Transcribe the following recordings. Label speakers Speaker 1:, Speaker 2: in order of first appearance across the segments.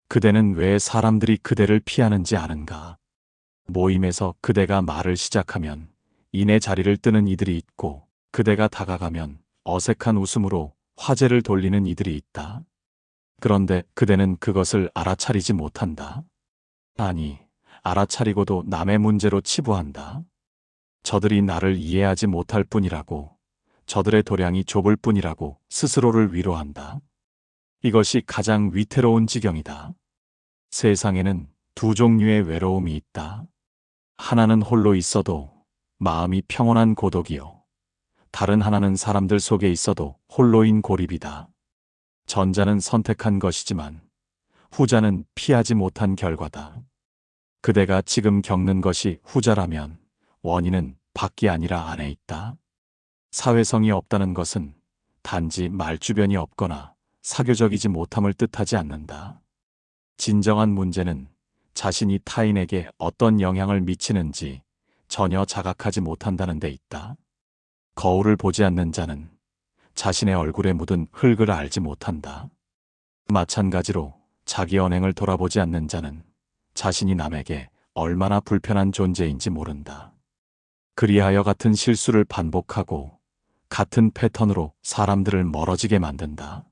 Speaker 1: 그대는 왜 사람들이 그대를 피하는지 아는가? 모임에서 그대가 말을 시작하면 이내 자리를 뜨는 이들이 있고, 그대가 다가가면 어색한 웃음으로 화제를 돌리는 이들이 있다. 그런데 그대는 그것을 알아차리지 못한다. 아니, 알아차리고도 남의 문제로 치부한다. 저들이 나를 이해하지 못할 뿐이라고, 저들의 도량이 좁을 뿐이라고 스스로를 위로한다. 이것이 가장 위태로운 지경이다. 세상에는 두 종류의 외로움이 있다. 하나는 홀로 있어도 마음이 평온한 고독이요. 다른 하나는 사람들 속에 있어도 홀로인 고립이다. 전자는 선택한 것이지만 후자는 피하지 못한 결과다. 그대가 지금 겪는 것이 후자라면 원인은 밖이 아니라 안에 있다. 사회성이 없다는 것은 단지 말주변이 없거나 사교적이지 못함을 뜻하지 않는다. 진정한 문제는 자신이 타인에게 어떤 영향을 미치는지 전혀 자각하지 못한다는 데 있다. 거울을 보지 않는 자는 자신의 얼굴에 묻은 흙을 알지 못한다. 마찬가지로 자기 언행을 돌아보지 않는 자는 자신이 남에게 얼마나 불편한 존재인지 모른다. 그리하여 같은 실수를 반복하고 같은 패턴으로 사람들을 멀어지게 만든다.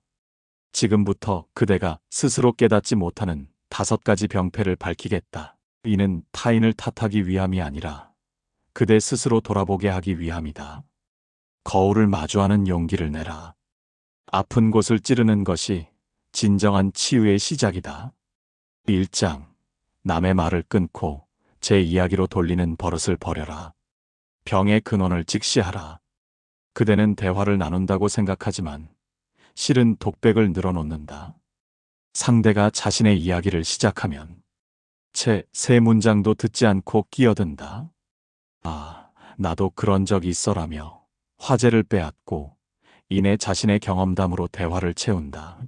Speaker 1: 지금부터 그대가 스스로 깨닫지 못하는 5가지 병폐를 밝히겠다. 이는 타인을 탓하기 위함이 아니라 그대 스스로 돌아보게 하기 위함이다. 거울을 마주하는 용기를 내라. 아픈 곳을 찌르는 것이 진정한 치유의 시작이다. 1장. 남의 말을 끊고 제 이야기로 돌리는 버릇을 버려라. 병의 근원을 직시하라. 그대는 대화를 나눈다고 생각하지만 실은 독백을 늘어놓는다. 상대가 자신의 이야기를 시작하면 채 세 문장도 듣지 않고 끼어든다. 아, 나도 그런 적이 있어라며 화제를 빼앗고 이내 자신의 경험담으로 대화를 채운다.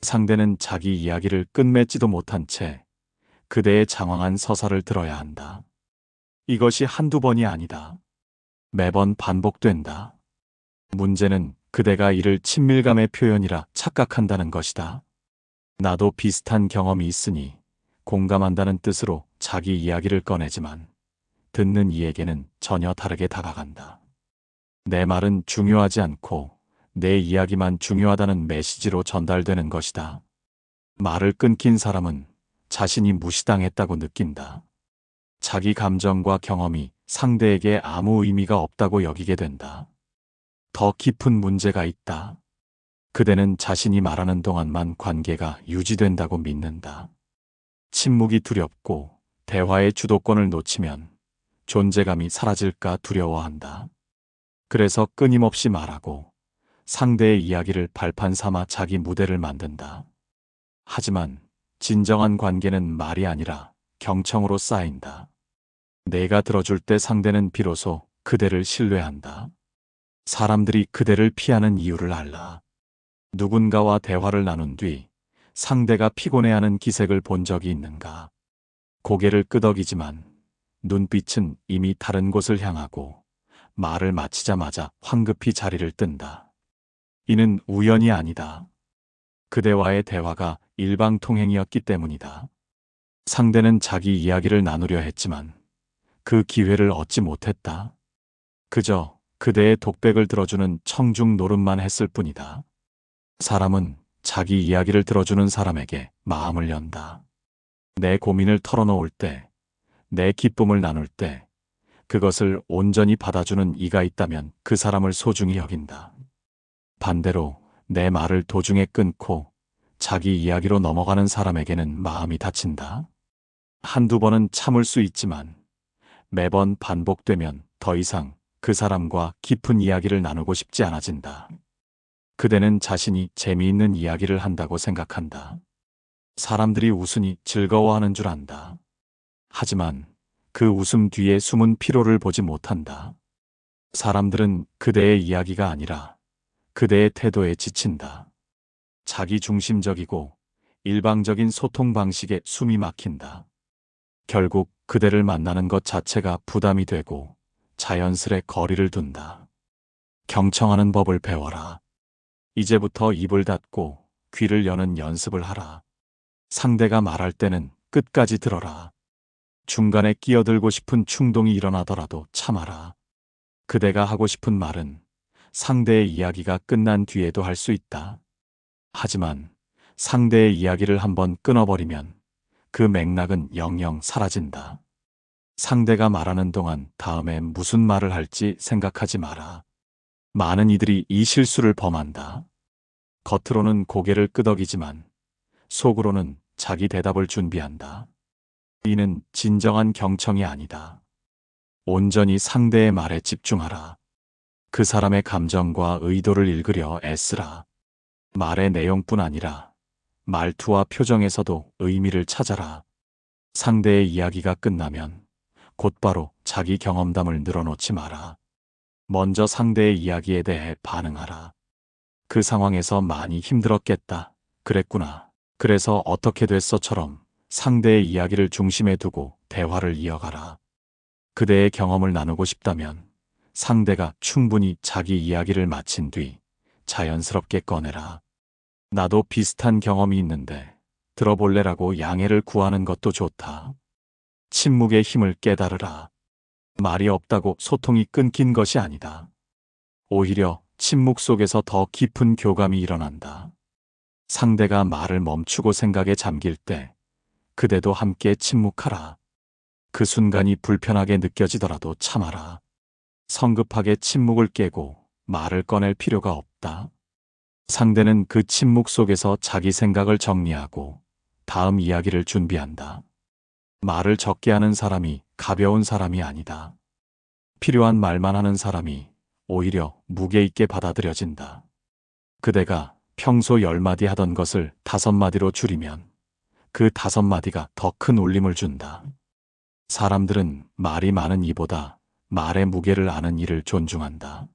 Speaker 1: 상대는 자기 이야기를 끝맺지도 못한 채 그대의 장황한 서사를 들어야 한다. 이것이 한두 번이 아니다. 매번 반복된다. 문제는 그대가 이를 친밀감의 표현이라 착각한다는 것이다. 나도 비슷한 경험이 있으니 공감한다는 뜻으로 자기 이야기를 꺼내지만 듣는 이에게는 전혀 다르게 다가간다. 내 말은 중요하지 않고 내 이야기만 중요하다는 메시지로 전달되는 것이다. 말을 끊긴 사람은 자신이 무시당했다고 느낀다. 자기 감정과 경험이 상대에게 아무 의미가 없다고 여기게 된다. 더 깊은 문제가 있다. 그대는 자신이 말하는 동안만 관계가 유지된다고 믿는다. 침묵이 두렵고 대화의 주도권을 놓치면 존재감이 사라질까 두려워한다. 그래서 끊임없이 말하고 상대의 이야기를 발판 삼아 자기 무대를 만든다. 하지만 진정한 관계는 말이 아니라 경청으로 쌓인다. 내가 들어줄 때 상대는 비로소 그대를 신뢰한다. 사람들이 그대를 피하는 이유를 알라. 누군가와 대화를 나눈 뒤 상대가 피곤해하는 기색을 본 적이 있는가? 고개를 끄덕이지만 눈빛은 이미 다른 곳을 향하고 말을 마치자마자 황급히 자리를 뜬다. 이는 우연이 아니다. 그대와의 대화가 일방통행이었기 때문이다. 상대는 자기 이야기를 나누려 했지만 그 기회를 얻지 못했다. 그저 그대의 독백을 들어주는 청중 노릇만 했을 뿐이다. 사람은 자기 이야기를 들어주는 사람에게 마음을 연다. 내 고민을 털어놓을 때, 내 기쁨을 나눌 때, 그것을 온전히 받아주는 이가 있다면 그 사람을 소중히 여긴다. 반대로 내 말을 도중에 끊고 자기 이야기로 넘어가는 사람에게는 마음이 다친다. 한두 번은 참을 수 있지만 매번 반복되면 더 이상 그 사람과 깊은 이야기를 나누고 싶지 않아진다. 그대는 자신이 재미있는 이야기를 한다고 생각한다. 사람들이 웃으니 즐거워하는 줄 안다. 하지만 그 웃음 뒤에 숨은 피로를 보지 못한다. 사람들은 그대의 이야기가 아니라 그대의 태도에 지친다. 자기 중심적이고 일방적인 소통 방식에 숨이 막힌다. 결국 그대를 만나는 것 자체가 부담이 되고 자연스레 거리를 둔다. 경청하는 법을 배워라. 이제부터 입을 닫고 귀를 여는 연습을 하라. 상대가 말할 때는 끝까지 들어라. 중간에 끼어들고 싶은 충동이 일어나더라도 참아라. 그대가 하고 싶은 말은 상대의 이야기가 끝난 뒤에도 할 수 있다. 하지만 상대의 이야기를 한번 끊어버리면 그 맥락은 영영 사라진다. 상대가 말하는 동안 다음에 무슨 말을 할지 생각하지 마라. 많은 이들이 이 실수를 범한다. 겉으로는 고개를 끄덕이지만 속으로는 자기 대답을 준비한다. 이는 진정한 경청이 아니다. 온전히 상대의 말에 집중하라. 그 사람의 감정과 의도를 읽으려 애쓰라. 말의 내용뿐 아니라 말투와 표정에서도 의미를 찾아라. 상대의 이야기가 끝나면 곧바로 자기 경험담을 늘어놓지 마라. 먼저 상대의 이야기에 대해 반응하라. 그 상황에서 많이 힘들었겠다. 그랬구나. 그래서 어떻게 됐어처럼 상대의 이야기를 중심에 두고 대화를 이어가라. 그대의 경험을 나누고 싶다면 상대가 충분히 자기 이야기를 마친 뒤 자연스럽게 꺼내라. 나도 비슷한 경험이 있는데 들어볼래라고 양해를 구하는 것도 좋다. 침묵의 힘을 깨달으라. 말이 없다고 소통이 끊긴 것이 아니다. 오히려 침묵 속에서 더 깊은 교감이 일어난다. 상대가 말을 멈추고 생각에 잠길 때 그대도 함께 침묵하라. 그 순간이 불편하게 느껴지더라도 참아라. 성급하게 침묵을 깨고 말을 꺼낼 필요가 없다. 상대는 그 침묵 속에서 자기 생각을 정리하고 다음 이야기를 준비한다. 말을 적게 하는 사람이 가벼운 사람이 아니다. 필요한 말만 하는 사람이 오히려 무게 있게 받아들여진다. 그대가 평소 10마디 하던 것을 5마디로 줄이면 그 5마디가 더 큰 울림을 준다. 사람들은 말이 많은 이보다 말의 무게를 아는 이를 존중한다.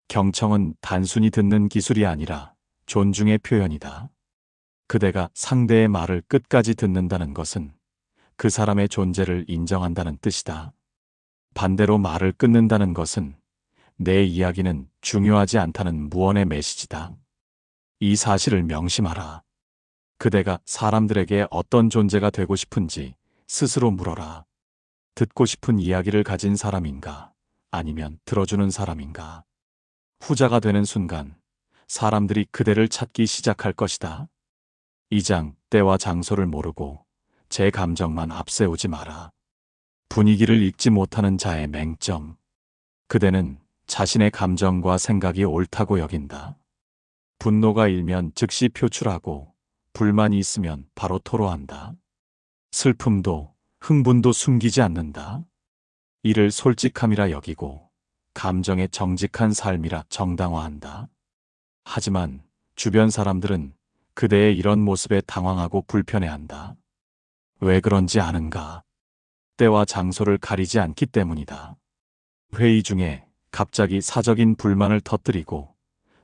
Speaker 1: 경청은 단순히 듣는 기술이 아니라 존중의 표현이다. 그대가 상대의 말을 끝까지 듣는다는 것은 그 사람의 존재를 인정한다는 뜻이다. 반대로 말을 끊는다는 것은 내 이야기는 중요하지 않다는 무언의 메시지다. 이 사실을 명심하라. 그대가 사람들에게 어떤 존재가 되고 싶은지 스스로 물어라. 듣고 싶은 이야기를 가진 사람인가? 아니면 들어주는 사람인가? 후자가 되는 순간 사람들이 그대를 찾기 시작할 것이다. 2장 때와 장소를 모르고 제 감정만 앞세우지 마라. 분위기를 읽지 못하는 자의 맹점. 그대는 자신의 감정과 생각이 옳다고 여긴다. 분노가 일면 즉시 표출하고 불만이 있으면 바로 토로한다. 슬픔도 흥분도 숨기지 않는다. 이를 솔직함이라 여기고 감정의 정직한 삶이라 정당화한다. 하지만 주변 사람들은 그대의 이런 모습에 당황하고 불편해한다. 왜 그런지 아는가? 때와 장소를 가리지 않기 때문이다. 회의 중에 갑자기 사적인 불만을 터뜨리고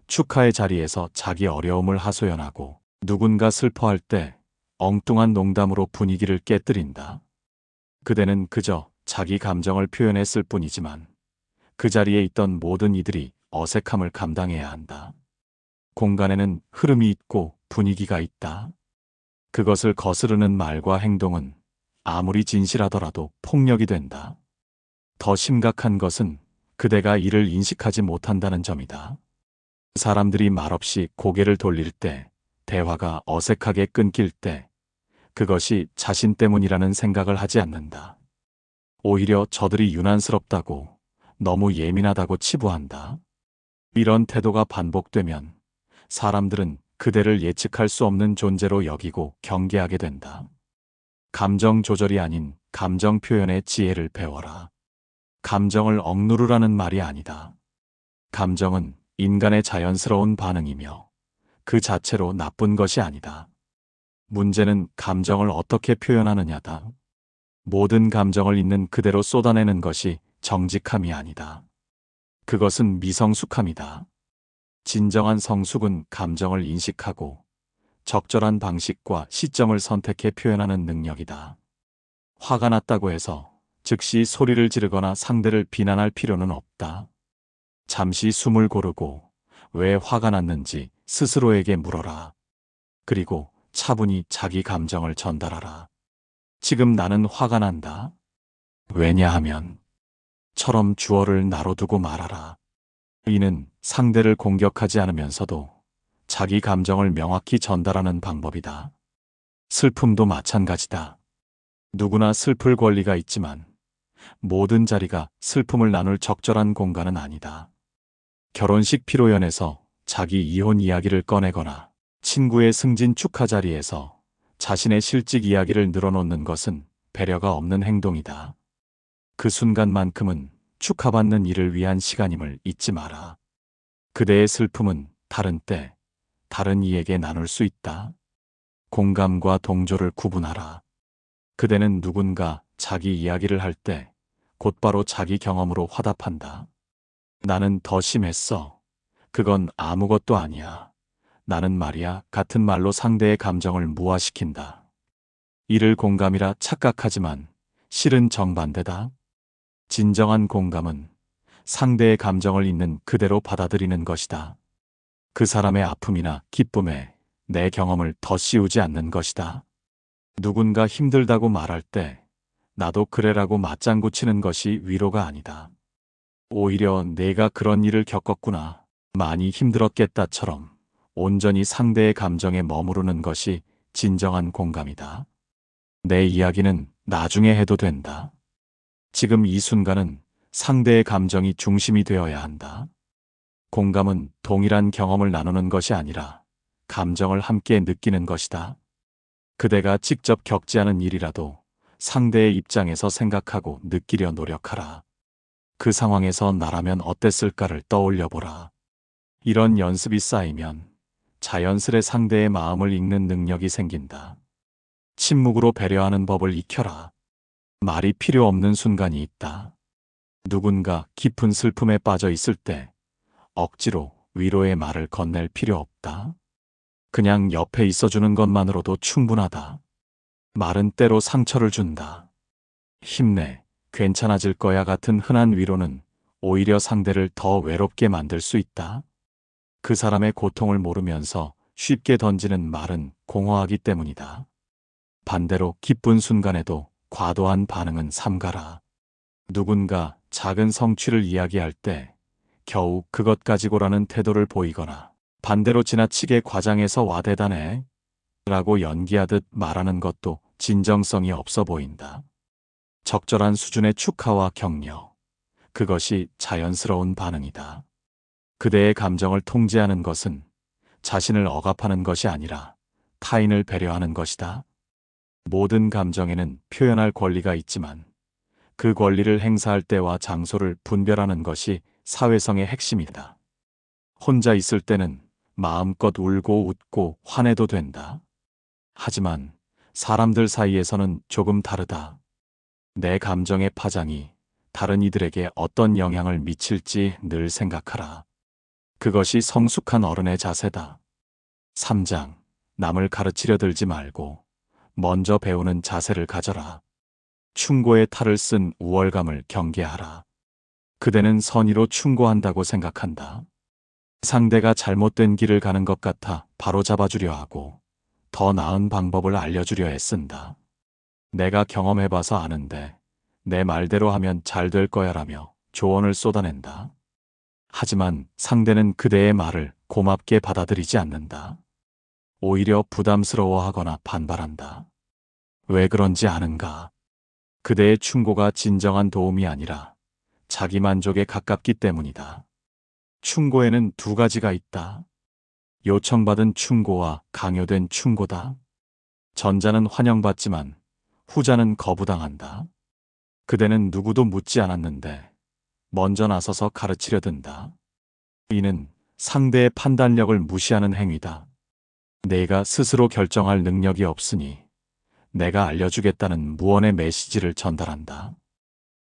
Speaker 1: 축하의 자리에서 자기 어려움을 하소연하고 누군가 슬퍼할 때 엉뚱한 농담으로 분위기를 깨뜨린다. 그대는 그저 자기 감정을 표현했을 뿐이지만 그 자리에 있던 모든 이들이 어색함을 감당해야 한다. 공간에는 흐름이 있고 분위기가 있다. 그것을 거스르는 말과 행동은 아무리 진실하더라도 폭력이 된다. 더 심각한 것은 그대가 이를 인식하지 못한다는 점이다. 사람들이 말없이 고개를 돌릴 때, 대화가 어색하게 끊길 때, 그것이 자신 때문이라는 생각을 하지 않는다. 오히려 저들이 유난스럽다고, 너무 예민하다고 치부한다. 이런 태도가 반복되면 사람들은 그대를 예측할 수 없는 존재로 여기고 경계하게 된다. 감정 조절이 아닌 감정 표현의 지혜를 배워라. 감정을 억누르라는 말이 아니다. 감정은 인간의 자연스러운 반응이며 그 자체로 나쁜 것이 아니다. 문제는 감정을 어떻게 표현하느냐다. 모든 감정을 있는 그대로 쏟아내는 것이 정직함이 아니다. 그것은 미성숙함이다. 진정한 성숙은 감정을 인식하고 적절한 방식과 시점을 선택해 표현하는 능력이다. 화가 났다고 해서 즉시 소리를 지르거나 상대를 비난할 필요는 없다. 잠시 숨을 고르고 왜 화가 났는지 스스로에게 물어라. 그리고 차분히 자기 감정을 전달하라. 지금 나는 화가 난다. 왜냐하면 처럼 주어를 나로 두고 말하라. 이는 상대를 공격하지 않으면서도 자기 감정을 명확히 전달하는 방법이다. 슬픔도 마찬가지다. 누구나 슬플 권리가 있지만 모든 자리가 슬픔을 나눌 적절한 공간은 아니다. 결혼식 피로연에서 자기 이혼 이야기를 꺼내거나 친구의 승진 축하 자리에서 자신의 실직 이야기를 늘어놓는 것은 배려가 없는 행동이다. 그 순간만큼은 축하받는 일을 위한 시간임을 잊지 마라. 그대의 슬픔은 다른 때, 다른 이에게 나눌 수 있다. 공감과 동조를 구분하라. 그대는 누군가 자기 이야기를 할 때 곧바로 자기 경험으로 화답한다. 나는 더 심했어. 그건 아무것도 아니야. 나는 말이야 같은 말로 상대의 감정을 무화시킨다. 이를 공감이라 착각하지만 실은 정반대다. 진정한 공감은 상대의 감정을 있는 그대로 받아들이는 것이다. 그 사람의 아픔이나 기쁨에 내 경험을 더 씌우지 않는 것이다. 누군가 힘들다고 말할 때 나도 그래라고 맞장구 치는 것이 위로가 아니다. 오히려 내가 그런 일을 겪었구나, 많이 힘들었겠다처럼 온전히 상대의 감정에 머무르는 것이 진정한 공감이다. 내 이야기는 나중에 해도 된다. 지금 이 순간은 상대의 감정이 중심이 되어야 한다. 공감은 동일한 경험을 나누는 것이 아니라 감정을 함께 느끼는 것이다. 그대가 직접 겪지 않은 일이라도 상대의 입장에서 생각하고 느끼려 노력하라. 그 상황에서 나라면 어땠을까를 떠올려보라. 이런 연습이 쌓이면 자연스레 상대의 마음을 읽는 능력이 생긴다. 침묵으로 배려하는 법을 익혀라. 말이 필요 없는 순간이 있다. 누군가 깊은 슬픔에 빠져 있을 때 억지로 위로의 말을 건넬 필요 없다. 그냥 옆에 있어주는 것만으로도 충분하다. 말은 때로 상처를 준다. 힘내, 괜찮아질 거야 같은 흔한 위로는 오히려 상대를 더 외롭게 만들 수 있다. 그 사람의 고통을 모르면서 쉽게 던지는 말은 공허하기 때문이다. 반대로 기쁜 순간에도 과도한 반응은 삼가라. 누군가 작은 성취를 이야기할 때 겨우 그것 가지고라는 태도를 보이거나 반대로 지나치게 과장해서 와 대단해 라고 연기하듯 말하는 것도 진정성이 없어 보인다. 적절한 수준의 축하와 격려, 그것이 자연스러운 반응이다. 그대의 감정을 통제하는 것은 자신을 억압하는 것이 아니라 타인을 배려하는 것이다. 모든 감정에는 표현할 권리가 있지만 그 권리를 행사할 때와 장소를 분별하는 것이 사회성의 핵심이다. 혼자 있을 때는 마음껏 울고 웃고 화내도 된다. 하지만 사람들 사이에서는 조금 다르다. 내 감정의 파장이 다른 이들에게 어떤 영향을 미칠지 늘 생각하라. 그것이 성숙한 어른의 자세다. 3장. 남을 가르치려 들지 말고 먼저 배우는 자세를 가져라. 충고의 탈을 쓴 우월감을 경계하라. 그대는 선의로 충고한다고 생각한다. 상대가 잘못된 길을 가는 것 같아 바로잡아주려 하고 더 나은 방법을 알려주려 애쓴다. 내가 경험해봐서 아는데 내 말대로 하면 잘 될 거야라며 조언을 쏟아낸다. 하지만 상대는 그대의 말을 고맙게 받아들이지 않는다. 오히려 부담스러워하거나 반발한다. 왜 그런지 아는가? 그대의 충고가 진정한 도움이 아니라 자기 만족에 가깝기 때문이다. 충고에는 두 가지가 있다. 요청받은 충고와 강요된 충고다. 전자는 환영받지만 후자는 거부당한다. 그대는 누구도 묻지 않았는데 먼저 나서서 가르치려 든다. 이는 상대의 판단력을 무시하는 행위다. 내가 스스로 결정할 능력이 없으니 내가 알려주겠다는 무언의 메시지를 전달한다.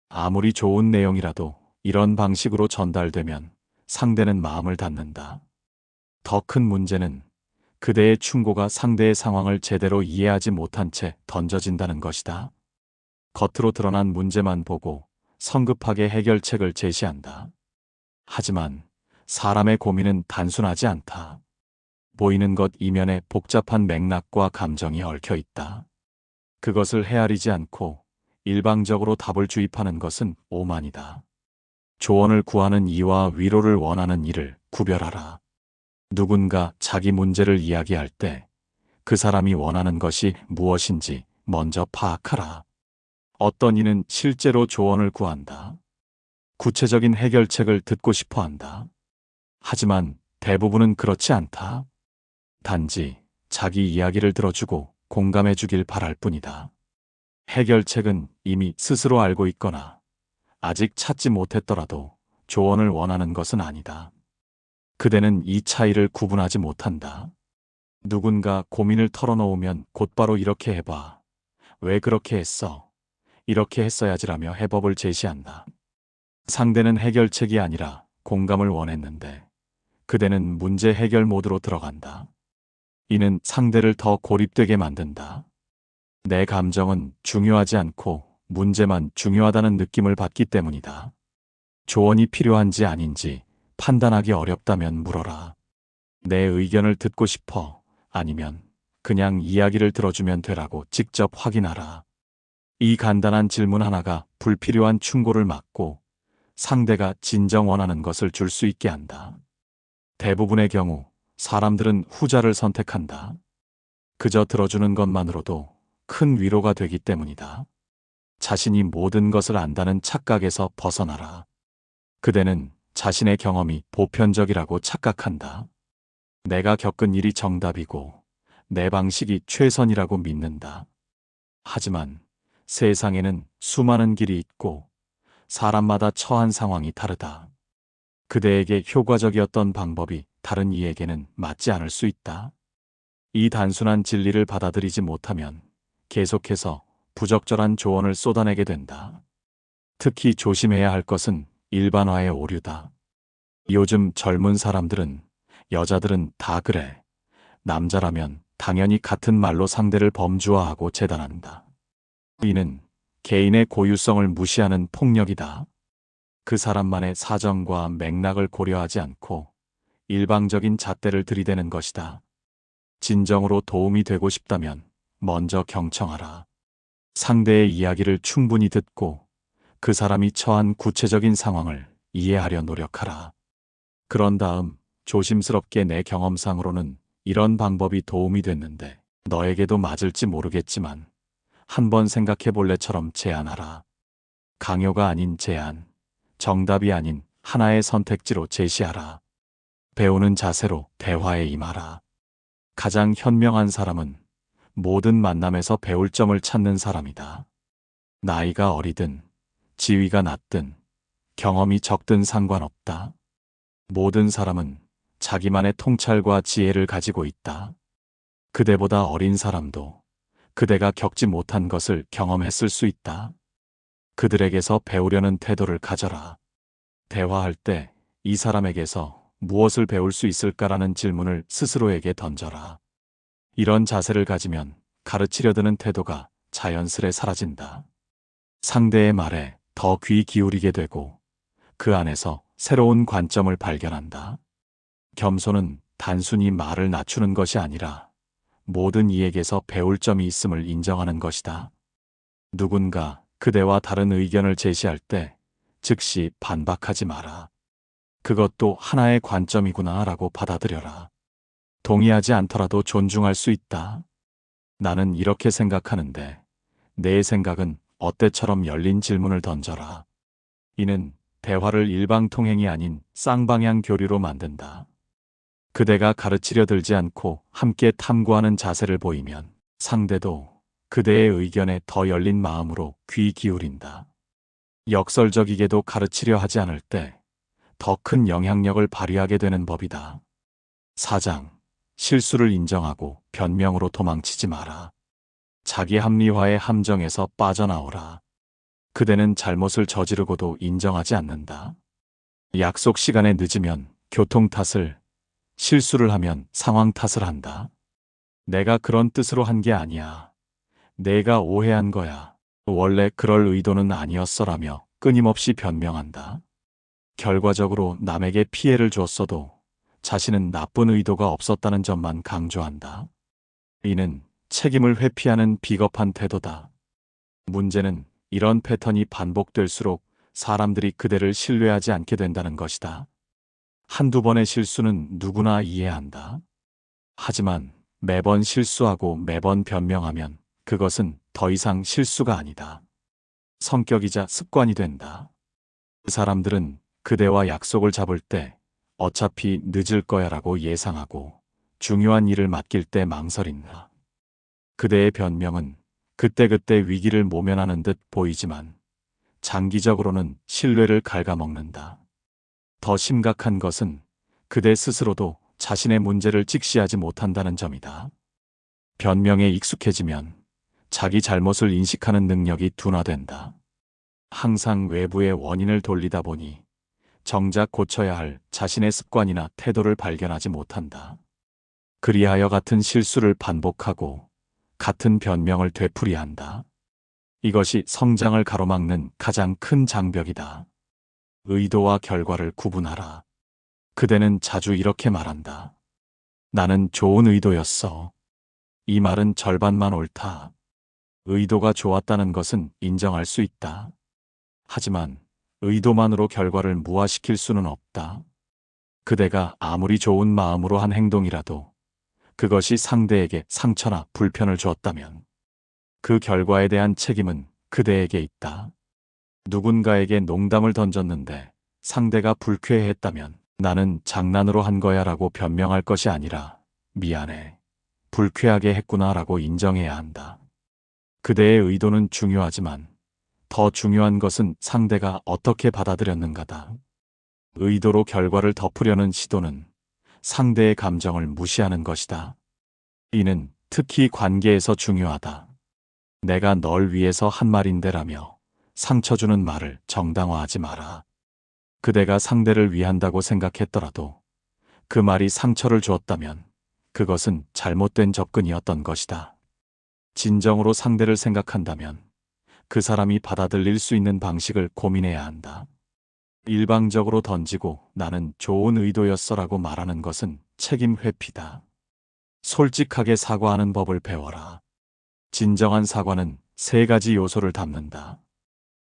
Speaker 1: 아무리 좋은 내용이라도 이런 방식으로 전달되면 상대는 마음을 닫는다. 더 큰 문제는 그대의 충고가 상대의 상황을 제대로 이해하지 못한 채 던져진다는 것이다. 겉으로 드러난 문제만 보고 성급하게 해결책을 제시한다. 하지만 사람의 고민은 단순하지 않다. 보이는 것 이면에 복잡한 맥락과 감정이 얽혀 있다. 그것을 헤아리지 않고 일방적으로 답을 주입하는 것은 오만이다. 조언을 구하는 이와 위로를 원하는 이를 구별하라. 누군가 자기 문제를 이야기할 때 그 사람이 원하는 것이 무엇인지 먼저 파악하라. 어떤 이는 실제로 조언을 구한다. 구체적인 해결책을 듣고 싶어 한다. 하지만 대부분은 그렇지 않다. 단지 자기 이야기를 들어주고 공감해 주길 바랄 뿐이다. 해결책은 이미 스스로 알고 있거나 아직 찾지 못했더라도 조언을 원하는 것은 아니다. 그대는 이 차이를 구분하지 못한다. 누군가 고민을 털어놓으면 곧바로 이렇게 해봐. 왜 그렇게 했어? 이렇게 했어야지라며 해법을 제시한다. 상대는 해결책이 아니라 공감을 원했는데 그대는 문제 해결 모드로 들어간다. 이는 상대를 더 고립되게 만든다. 내 감정은 중요하지 않고 문제만 중요하다는 느낌을 받기 때문이다. 조언이 필요한지 아닌지 판단하기 어렵다면 물어라. 내 의견을 듣고 싶어? 아니면 그냥 이야기를 들어주면 되라고 직접 확인하라. 이 간단한 질문 하나가 불필요한 충고를 막고 상대가 진정 원하는 것을 줄 수 있게 한다. 대부분의 경우 사람들은 후자를 선택한다. 그저 들어주는 것만으로도 큰 위로가 되기 때문이다. 자신이 모든 것을 안다는 착각에서 벗어나라. 그대는 자신의 경험이 보편적이라고 착각한다. 내가 겪은 일이 정답이고 내 방식이 최선이라고 믿는다. 하지만 세상에는 수많은 길이 있고 사람마다 처한 상황이 다르다. 그대에게 효과적이었던 방법이 다른 이에게는 맞지 않을 수 있다. 이 단순한 진리를 받아들이지 못하면 계속해서 부적절한 조언을 쏟아내게 된다. 특히 조심해야 할 것은 일반화의 오류다. 요즘 젊은 사람들은 여자들은 다 그래. 남자라면 당연히 같은 말로 상대를 범주화하고 재단한다. 이는 개인의 고유성을 무시하는 폭력이다. 그 사람만의 사정과 맥락을 고려하지 않고 일방적인 잣대를 들이대는 것이다. 진정으로 도움이 되고 싶다면 먼저 경청하라. 상대의 이야기를 충분히 듣고 그 사람이 처한 구체적인 상황을 이해하려 노력하라. 그런 다음 조심스럽게 내 경험상으로는 이런 방법이 도움이 됐는데 너에게도 맞을지 모르겠지만 한번 생각해 볼래처럼 제안하라. 강요가 아닌 제안, 정답이 아닌 하나의 선택지로 제시하라. 배우는 자세로 대화에 임하라. 가장 현명한 사람은 모든 만남에서 배울 점을 찾는 사람이다. 나이가 어리든 지위가 낮든 경험이 적든 상관없다. 모든 사람은 자기만의 통찰과 지혜를 가지고 있다. 그대보다 어린 사람도 그대가 겪지 못한 것을 경험했을 수 있다. 그들에게서 배우려는 태도를 가져라. 대화할 때 이 사람에게서 무엇을 배울 수 있을까라는 질문을 스스로에게 던져라. 이런 자세를 가지면 가르치려 드는 태도가 자연스레 사라진다. 상대의 말에 더 귀 기울이게 되고 그 안에서 새로운 관점을 발견한다. 겸손은 단순히 말을 낮추는 것이 아니라 모든 이에게서 배울 점이 있음을 인정하는 것이다. 누군가 그대와 다른 의견을 제시할 때 즉시 반박하지 마라. 그것도 하나의 관점이구나 라고 받아들여라. 동의하지 않더라도 존중할 수 있다. 나는 이렇게 생각하는데 내 생각은 어때처럼 열린 질문을 던져라. 이는 대화를 일방통행이 아닌 쌍방향 교류로 만든다. 그대가 가르치려 들지 않고 함께 탐구하는 자세를 보이면 상대도 그대의 의견에 더 열린 마음으로 귀 기울인다. 역설적이게도 가르치려 하지 않을 때 더 큰 영향력을 발휘하게 되는 법이다. 4장. 실수를 인정하고 변명으로 도망치지 마라. 자기 합리화의 함정에서 빠져나오라. 그대는 잘못을 저지르고도 인정하지 않는다. 약속 시간에 늦으면 교통 탓을, 실수를 하면 상황 탓을 한다. 내가 그런 뜻으로 한 게 아니야. 내가 오해한 거야. 원래 그럴 의도는 아니었어라며 끊임없이 변명한다. 결과적으로 남에게 피해를 줬어도 자신은 나쁜 의도가 없었다는 점만 강조한다. 이는 책임을 회피하는 비겁한 태도다. 문제는 이런 패턴이 반복될수록 사람들이 그대를 신뢰하지 않게 된다는 것이다. 한두 번의 실수는 누구나 이해한다. 하지만 매번 실수하고 매번 변명하면 그것은 더 이상 실수가 아니다. 성격이자 습관이 된다. 그 사람들은 그대와 약속을 잡을 때 어차피 늦을 거야라고 예상하고 중요한 일을 맡길 때 망설인다. 그대의 변명은 그때그때 위기를 모면하는 듯 보이지만 장기적으로는 신뢰를 갉아먹는다. 더 심각한 것은 그대 스스로도 자신의 문제를 직시하지 못한다는 점이다. 변명에 익숙해지면 자기 잘못을 인식하는 능력이 둔화된다. 항상 외부의 원인을 돌리다 보니 정작 고쳐야 할 자신의 습관이나 태도를 발견하지 못한다. 그리하여 같은 실수를 반복하고 같은 변명을 되풀이한다. 이것이 성장을 가로막는 가장 큰 장벽이다. 의도와 결과를 구분하라. 그대는 자주 이렇게 말한다. 나는 좋은 의도였어. 이 말은 절반만 옳다. 의도가 좋았다는 것은 인정할 수 있다. 하지만 의도만으로 결과를 무화시킬 수는 없다. 그대가 아무리 좋은 마음으로 한 행동이라도 그것이 상대에게 상처나 불편을 주었다면 그 결과에 대한 책임은 그대에게 있다. 누군가에게 농담을 던졌는데 상대가 불쾌해했다면 나는 장난으로 한 거야 라고 변명할 것이 아니라 미안해, 불쾌하게 했구나 라고 인정해야 한다. 그대의 의도는 중요하지만 더 중요한 것은 상대가 어떻게 받아들였는가다. 의도로 결과를 덮으려는 시도는 상대의 감정을 무시하는 것이다. 이는 특히 관계에서 중요하다. 내가 널 위해서 한 말인데라며 상처 주는 말을 정당화하지 마라. 그대가 상대를 위한다고 생각했더라도 그 말이 상처를 주었다면 그것은 잘못된 접근이었던 것이다. 진정으로 상대를 생각한다면 그 사람이 받아들일 수 있는 방식을 고민해야 한다. 일방적으로 던지고 나는 좋은 의도였어라고 말하는 것은 책임 회피다. 솔직하게 사과하는 법을 배워라. 진정한 사과는 3가지 요소를 담는다.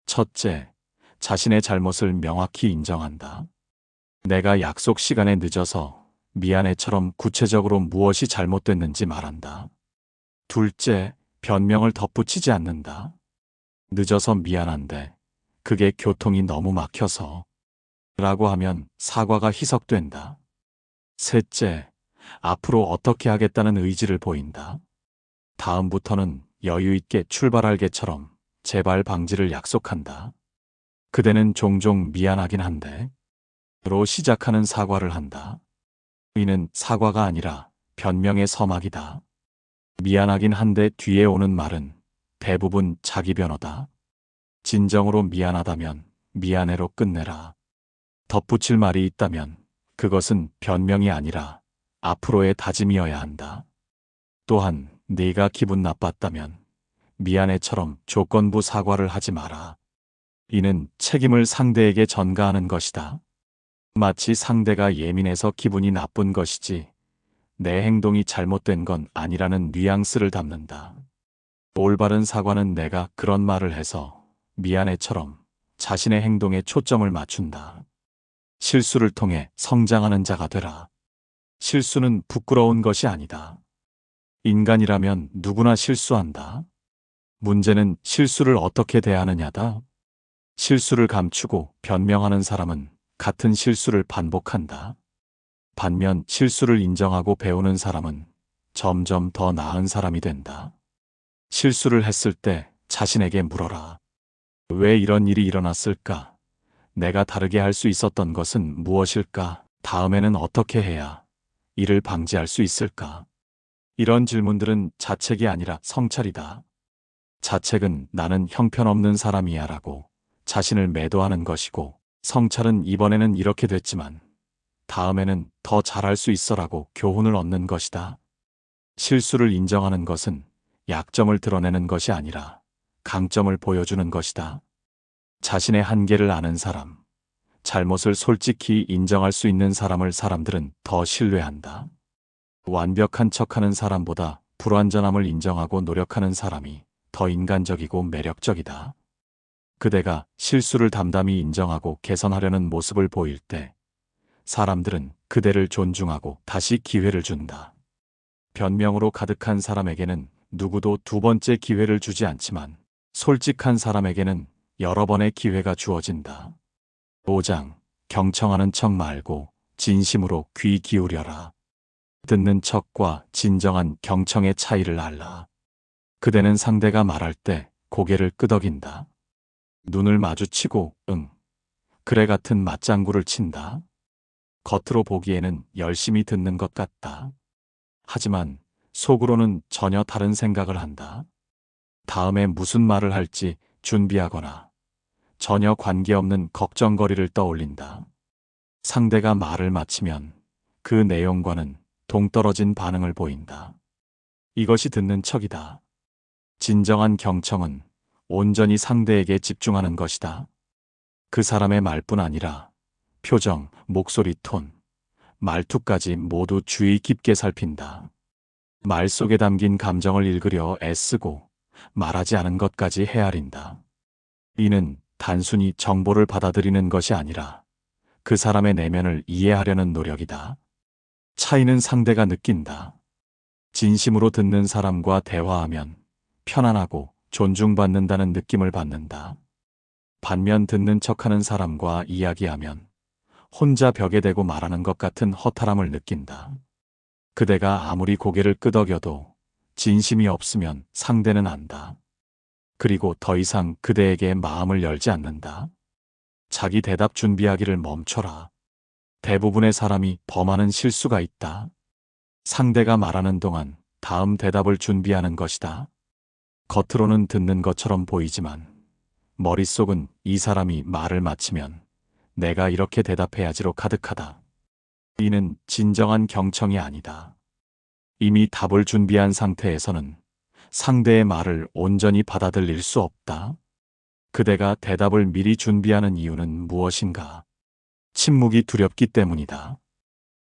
Speaker 1: 첫째, 자신의 잘못을 명확히 인정한다. 내가 약속 시간에 늦어서 미안해처럼 구체적으로 무엇이 잘못됐는지 말한다. 둘째, 변명을 덧붙이지 않는다. 늦어서 미안한데 그게 교통이 너무 막혀서 라고 하면 사과가 희석된다. 셋째, 앞으로 어떻게 하겠다는 의지를 보인다. 다음부터는 여유 있게 출발할게처럼 재발 방지를 약속한다. 그대는 종종 미안하긴 한데 로 시작하는 사과를 한다. 이는 사과가 아니라 변명의 서막이다. 미안하긴 한데 뒤에 오는 말은 대부분 자기 변호다. 진정으로 미안하다면 미안해로 끝내라. 덧붙일 말이 있다면 그것은 변명이 아니라 앞으로의 다짐이어야 한다. 또한 네가 기분 나빴다면 미안해처럼 조건부 사과를 하지 마라. 이는 책임을 상대에게 전가하는 것이다. 마치 상대가 예민해서 기분이 나쁜 것이지 내 행동이 잘못된 건 아니라는 뉘앙스를 담는다. 올바른 사과는 내가 그런 말을 해서 미안해처럼 자신의 행동에 초점을 맞춘다. 실수를 통해 성장하는 자가 되라. 실수는 부끄러운 것이 아니다. 인간이라면 누구나 실수한다. 문제는 실수를 어떻게 대하느냐다. 실수를 감추고 변명하는 사람은 같은 실수를 반복한다. 반면 실수를 인정하고 배우는 사람은 점점 더 나은 사람이 된다. 실수를 했을 때 자신에게 물어라. 왜 이런 일이 일어났을까? 내가 다르게 할 수 있었던 것은 무엇일까? 다음에는 어떻게 해야 이를 방지할 수 있을까? 이런 질문들은 자책이 아니라 성찰이다. 자책은 나는 형편없는 사람이야 라고 자신을 매도하는 것이고, 성찰은 이번에는 이렇게 됐지만 다음에는 더 잘할 수 있어라고 교훈을 얻는 것이다. 실수를 인정하는 것은 약점을 드러내는 것이 아니라 강점을 보여주는 것이다. 자신의 한계를 아는 사람, 잘못을 솔직히 인정할 수 있는 사람을 사람들은 더 신뢰한다. 완벽한 척하는 사람보다 불완전함을 인정하고 노력하는 사람이 더 인간적이고 매력적이다. 그대가 실수를 담담히 인정하고 개선하려는 모습을 보일 때 사람들은 그대를 존중하고 다시 기회를 준다. 변명으로 가득한 사람에게는 누구도 두 번째 기회를 주지 않지만 솔직한 사람에게는 여러 번의 기회가 주어진다. 5장. 경청하는 척 말고 진심으로 귀 기울여라. 듣는 척과 진정한 경청의 차이를 알라. 그대는 상대가 말할 때 고개를 끄덕인다. 눈을 마주치고 응, 그래 같은 맞장구를 친다. 겉으로 보기에는 열심히 듣는 것 같다. 하지만 속으로는 전혀 다른 생각을 한다. 다음에 무슨 말을 할지 준비하거나 전혀 관계없는 걱정거리를 떠올린다. 상대가 말을 마치면 그 내용과는 동떨어진 반응을 보인다. 이것이 듣는 척이다. 진정한 경청은 온전히 상대에게 집중하는 것이다. 그 사람의 말뿐 아니라 표정, 목소리 톤, 말투까지 모두 주의 깊게 살핀다. 말 속에 담긴 감정을 읽으려 애쓰고 말하지 않은 것까지 헤아린다. 이는 단순히 정보를 받아들이는 것이 아니라 그 사람의 내면을 이해하려는 노력이다. 차이는 상대가 느낀다. 진심으로 듣는 사람과 대화하면 편안하고 존중받는다는 느낌을 받는다. 반면 듣는 척하는 사람과 이야기하면 혼자 벽에 대고 말하는 것 같은 허탈함을 느낀다. 그대가 아무리 고개를 끄덕여도 진심이 없으면 상대는 안다. 그리고 더 이상 그대에게 마음을 열지 않는다. 자기 대답 준비하기를 멈춰라. 대부분의 사람이 범하는 실수가 있다. 상대가 말하는 동안 다음 대답을 준비하는 것이다. 겉으로는 듣는 것처럼 보이지만 머릿속은 이 사람이 말을 마치면 내가 이렇게 대답해야지로 가득하다. 이는 진정한 경청이 아니다. 이미 답을 준비한 상태에서는 상대의 말을 온전히 받아들일 수 없다. 그대가 대답을 미리 준비하는 이유는 무엇인가? 침묵이 두렵기 때문이다.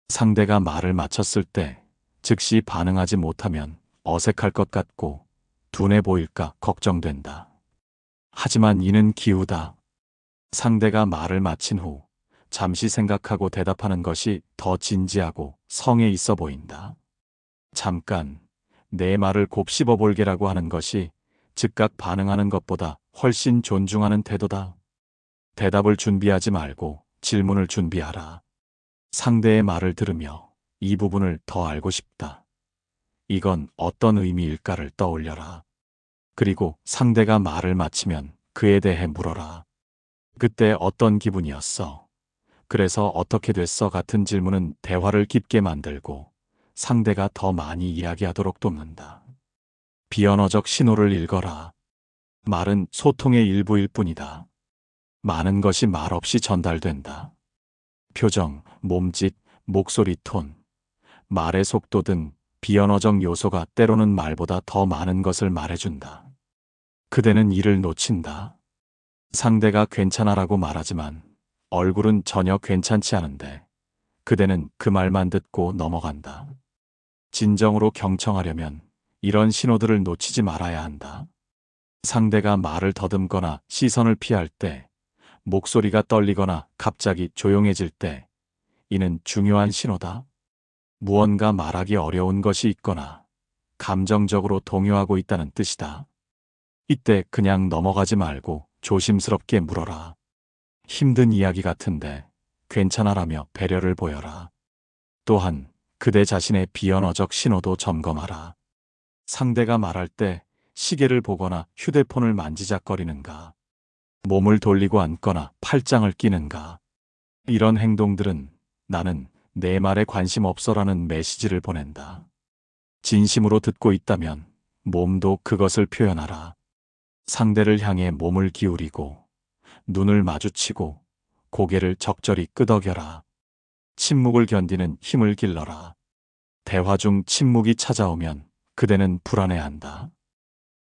Speaker 1: 상대가 말을 마쳤을 때 즉시 반응하지 못하면 어색할 것 같고 둔해 보일까 걱정된다. 하지만 이는 기우다. 상대가 말을 마친 후 잠시 생각하고 대답하는 것이 더 진지하고 성에 있어 보인다. 잠깐 내 말을 곱씹어 볼게라고 하는 것이 즉각 반응하는 것보다 훨씬 존중하는 태도다. 대답을 준비하지 말고 질문을 준비하라. 상대의 말을 들으며 이 부분을 더 알고 싶다. 이건 어떤 의미일까를 떠올려라. 그리고 상대가 말을 마치면 그에 대해 물어라. 그때 어떤 기분이었어? 그래서 어떻게 됐어? 같은 질문은 대화를 깊게 만들고 상대가 더 많이 이야기하도록 돕는다. 비언어적 신호를 읽어라. 말은 소통의 일부일 뿐이다. 많은 것이 말 없이 전달된다. 표정, 몸짓, 목소리 톤, 말의 속도 등 비언어적 요소가 때로는 말보다 더 많은 것을 말해준다. 그대는 이를 놓친다. 상대가 괜찮아라고 말하지만 얼굴은 전혀 괜찮지 않은데 그대는 그 말만 듣고 넘어간다. 진정으로 경청하려면 이런 신호들을 놓치지 말아야 한다. 상대가 말을 더듬거나 시선을 피할 때, 목소리가 떨리거나 갑자기 조용해질 때, 이는 중요한 신호다. 무언가 말하기 어려운 것이 있거나 감정적으로 동요하고 있다는 뜻이다. 이때 그냥 넘어가지 말고 조심스럽게 물어라. 힘든 이야기 같은데 괜찮아라며 배려를 보여라. 또한 그대 자신의 비언어적 신호도 점검하라. 상대가 말할 때 시계를 보거나 휴대폰을 만지작거리는가, 몸을 돌리고 앉거나 팔짱을 끼는가. 이런 행동들은 나는 내 말에 관심 없어라는 메시지를 보낸다. 진심으로 듣고 있다면 몸도 그것을 표현하라. 상대를 향해 몸을 기울이고 눈을 마주치고 고개를 적절히 끄덕여라. 침묵을 견디는 힘을 길러라. 대화 중 침묵이 찾아오면 그대는 불안해한다.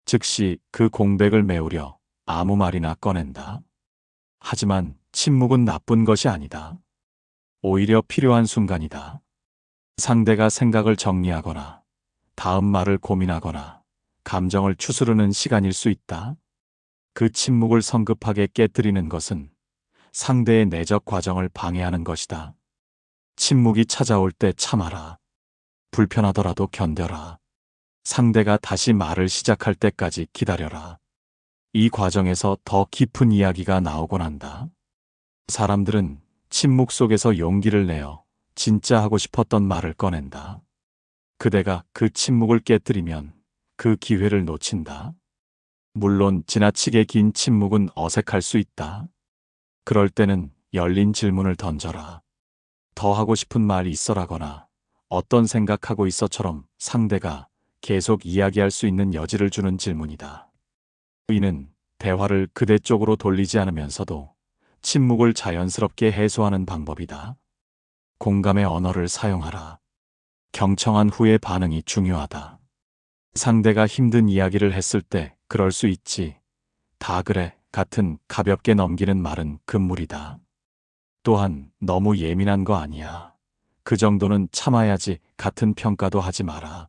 Speaker 1: 즉시 그 공백을 메우려 아무 말이나 꺼낸다. 하지만 침묵은 나쁜 것이 아니다. 오히려 필요한 순간이다. 상대가 생각을 정리하거나 다음 말을 고민하거나 감정을 추스르는 시간일 수 있다. 그 침묵을 성급하게 깨뜨리는 것은 상대의 내적 과정을 방해하는 것이다. 침묵이 찾아올 때 참아라. 불편하더라도 견뎌라. 상대가 다시 말을 시작할 때까지 기다려라. 이 과정에서 더 깊은 이야기가 나오곤 한다. 사람들은 침묵 속에서 용기를 내어 진짜 하고 싶었던 말을 꺼낸다. 그대가 그 침묵을 깨뜨리면 그 기회를 놓친다. 물론 지나치게 긴 침묵은 어색할 수 있다. 그럴 때는 열린 질문을 던져라. 더 하고 싶은 말이 있어라거나 어떤 생각하고 있어처럼 상대가 계속 이야기할 수 있는 여지를 주는 질문이다. 이는 대화를 그대 쪽으로 돌리지 않으면서도 침묵을 자연스럽게 해소하는 방법이다. 공감의 언어를 사용하라. 경청한 후의 반응이 중요하다. 상대가 힘든 이야기를 했을 때 그럴 수 있지. 다 그래 같은 가볍게 넘기는 말은 금물이다. 또한 너무 예민한 거 아니야. 그 정도는 참아야지 같은 평가도 하지 마라.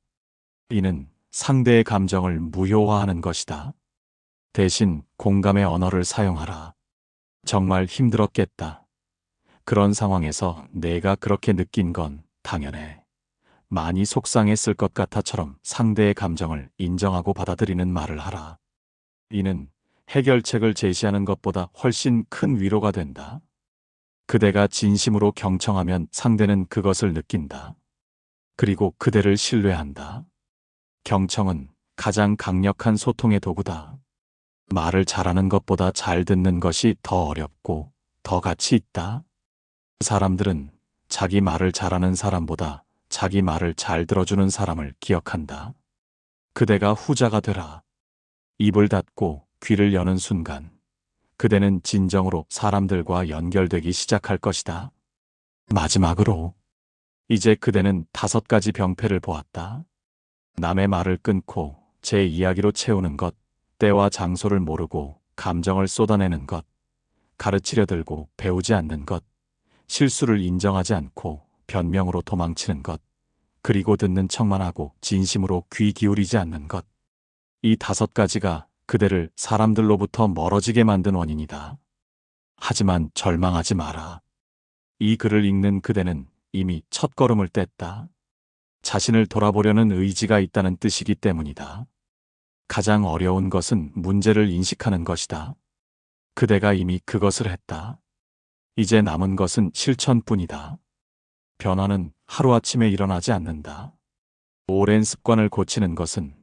Speaker 1: 이는 상대의 감정을 무효화하는 것이다. 대신 공감의 언어를 사용하라. 정말 힘들었겠다. 그런 상황에서 내가 그렇게 느낀 건 당연해. 많이 속상했을 것 같아처럼 상대의 감정을 인정하고 받아들이는 말을 하라. 이는 해결책을 제시하는 것보다 훨씬 큰 위로가 된다. 그대가 진심으로 경청하면 상대는 그것을 느낀다. 그리고 그대를 신뢰한다. 경청은 가장 강력한 소통의 도구다. 말을 잘하는 것보다 잘 듣는 것이 더 어렵고 더 가치 있다. 사람들은 자기 말을 잘하는 사람보다 자기 말을 잘 들어주는 사람을 기억한다. 그대가 후자가 되라. 입을 닫고 귀를 여는 순간 그대는 진정으로 사람들과 연결되기 시작할 것이다. 마지막으로 이제 그대는 5가지 병폐를 보았다. 남의 말을 끊고 제 이야기로 채우는 것, 때와 장소를 모르고 감정을 쏟아내는 것, 가르치려 들고 배우지 않는 것, 실수를 인정하지 않고 변명으로 도망치는 것, 그리고 듣는 척만 하고 진심으로 귀 기울이지 않는 것. 이 5가지가 그대를 사람들로부터 멀어지게 만든 원인이다. 하지만 절망하지 마라. 이 글을 읽는 그대는 이미 첫걸음을 뗐다. 자신을 돌아보려는 의지가 있다는 뜻이기 때문이다. 가장 어려운 것은 문제를 인식하는 것이다. 그대가 이미 그것을 했다. 이제 남은 것은 실천뿐이다. 변화는 하루아침에 일어나지 않는다. 오랜 습관을 고치는 것은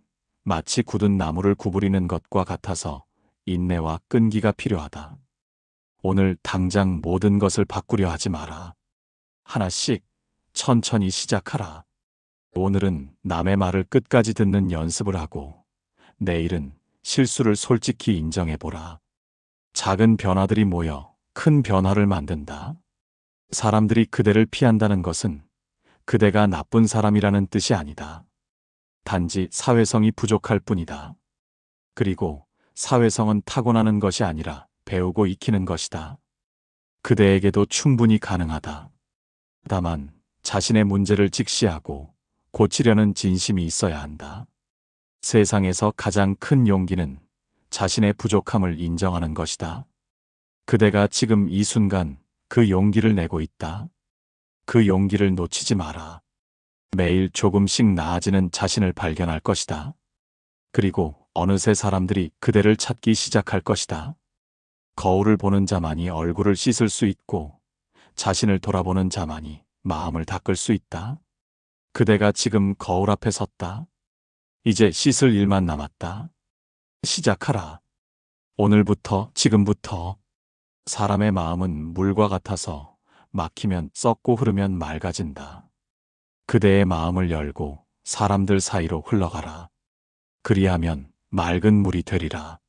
Speaker 1: 마치 굳은 나무를 구부리는 것과 같아서 인내와 끈기가 필요하다. 오늘 당장 모든 것을 바꾸려 하지 마라. 하나씩 천천히 시작하라. 오늘은 남의 말을 끝까지 듣는 연습을 하고 내일은 실수를 솔직히 인정해보라. 작은 변화들이 모여 큰 변화를 만든다. 사람들이 그대를 피한다는 것은 그대가 나쁜 사람이라는 뜻이 아니다. 단지 사회성이 부족할 뿐이다. 그리고 사회성은 타고나는 것이 아니라 배우고 익히는 것이다. 그대에게도 충분히 가능하다. 다만 자신의 문제를 직시하고 고치려는 진심이 있어야 한다. 세상에서 가장 큰 용기는 자신의 부족함을 인정하는 것이다. 그대가 지금 이 순간 그 용기를 내고 있다. 그 용기를 놓치지 마라. 매일 조금씩 나아지는 자신을 발견할 것이다. 그리고 어느새 사람들이 그대를 찾기 시작할 것이다. 거울을 보는 자만이 얼굴을 씻을 수 있고 자신을 돌아보는 자만이 마음을 닦을 수 있다. 그대가 지금 거울 앞에 섰다. 이제 씻을 일만 남았다. 시작하라. 오늘부터, 지금부터. 사람의 마음은 물과 같아서 막히면 썩고 흐르면 맑아진다. 그대의 마음을 열고 사람들 사이로 흘러가라. 그리하면 맑은 물이 되리라.